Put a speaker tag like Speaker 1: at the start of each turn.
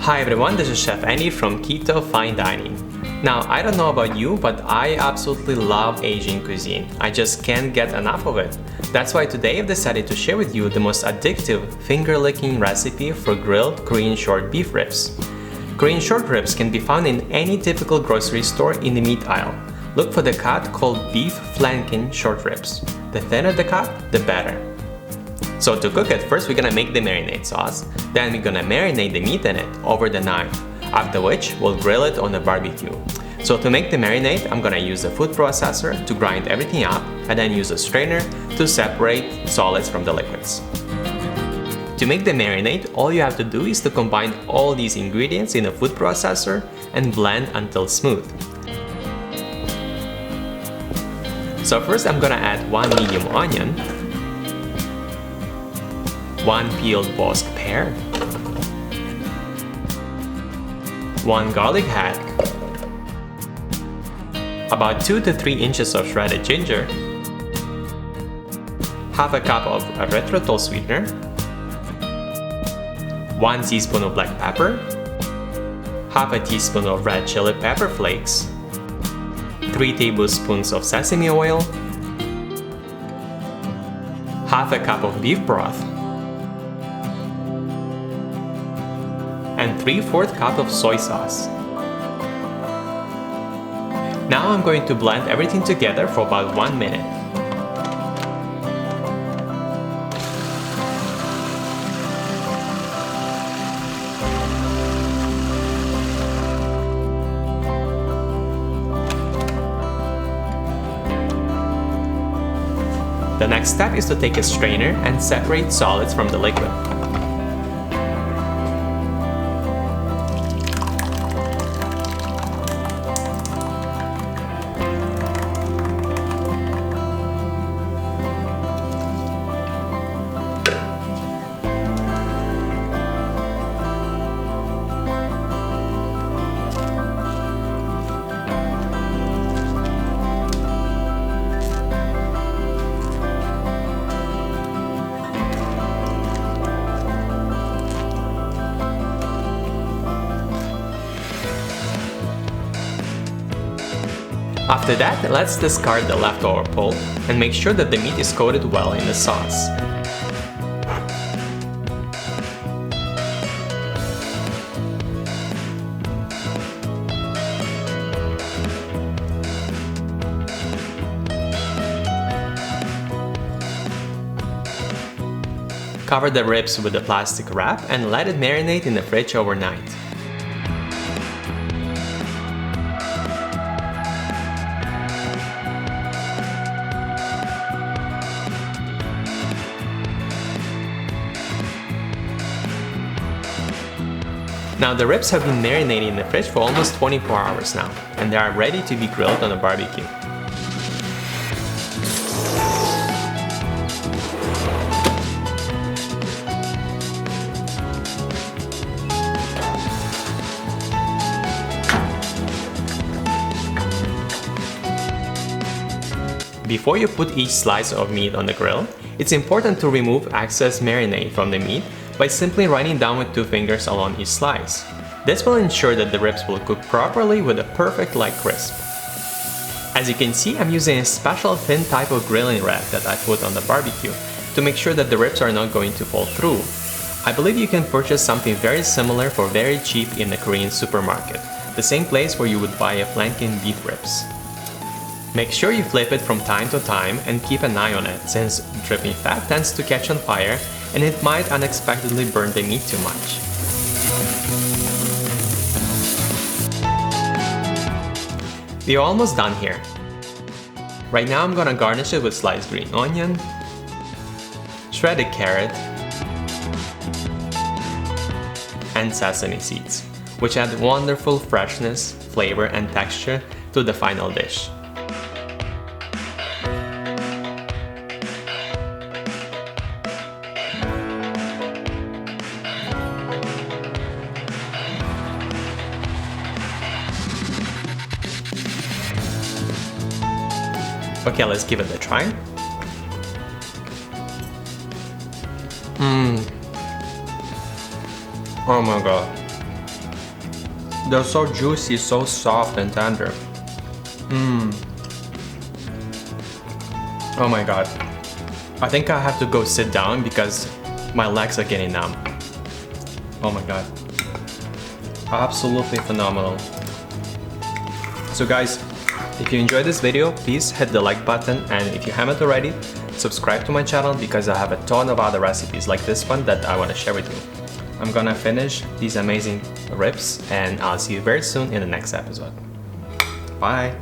Speaker 1: Hi everyone, this is Chef Andy from Keto Fine Dining. Now, I don't know about you, but I absolutely love Asian cuisine. I just can't get enough of it. That's why today I've decided to share with you the most addictive finger-licking recipe for grilled Korean short beef ribs. Korean short ribs can be found in any typical grocery store in the meat aisle. Look for the cut called beef flanking short ribs. The thinner the cut, the better. So to cook it, first we're gonna make the marinade sauce, then we're gonna marinate the meat in it over the knife, after which we'll grill it on the barbecue. So to make the marinade, I'm gonna use a food processor to grind everything up and then use a strainer to separate solids from the liquids. To make the marinade, all you have to do is to combine all these ingredients in a food processor and blend until smooth. So first I'm gonna add 1 medium onion, 1 peeled Bosc pear, 1 garlic head, about 2 to 3 inches of shredded ginger, half a cup of erythritol sweetener, 1 teaspoon of black pepper, half a teaspoon of red chili pepper flakes, 3 tablespoons of sesame oil, half a cup of beef broth, and 3/4 cup of soy sauce. Now I'm going to blend everything together for about 1 minute. The next step is to take a strainer and separate solids from the liquid. After that, let's discard the leftover pulp and make sure that the meat is coated well in the sauce. Cover the ribs with a plastic wrap and let it marinate in the fridge overnight. Now the ribs have been marinating in the fridge for almost 24 hours now, and they are ready to be grilled on a barbecue. Before you put each slice of meat on the grill, it's important to remove excess marinade from the meat by simply running down with 2 fingers along each slice. This will ensure that the ribs will cook properly with a perfect light crisp. As you can see, I'm using a special thin type of grilling rack that I put on the barbecue to make sure that the ribs are not going to fall through. I believe you can purchase something very similar for very cheap in the Korean supermarket, the same place where you would buy a flanking beef ribs. Make sure you flip it from time to time and keep an eye on it, since dripping fat tends to catch on fire and it might unexpectedly burn the meat too much. We are almost done here. Right now I'm gonna garnish it with sliced green onion, shredded carrot, and sesame seeds, which add wonderful freshness, flavor, and texture to the final dish. Okay, let's give it a try. Oh my god. They're so juicy, so soft and tender. Oh my god. I think I have to go sit down because my legs are getting numb. Oh my god. Absolutely phenomenal. So guys, if you enjoyed this video, please hit the like button, and if you haven't already, subscribe to my channel because I have a ton of other recipes like this one that I want to share with you. I'm gonna finish these amazing ribs and I'll see you very soon in the next episode. Bye!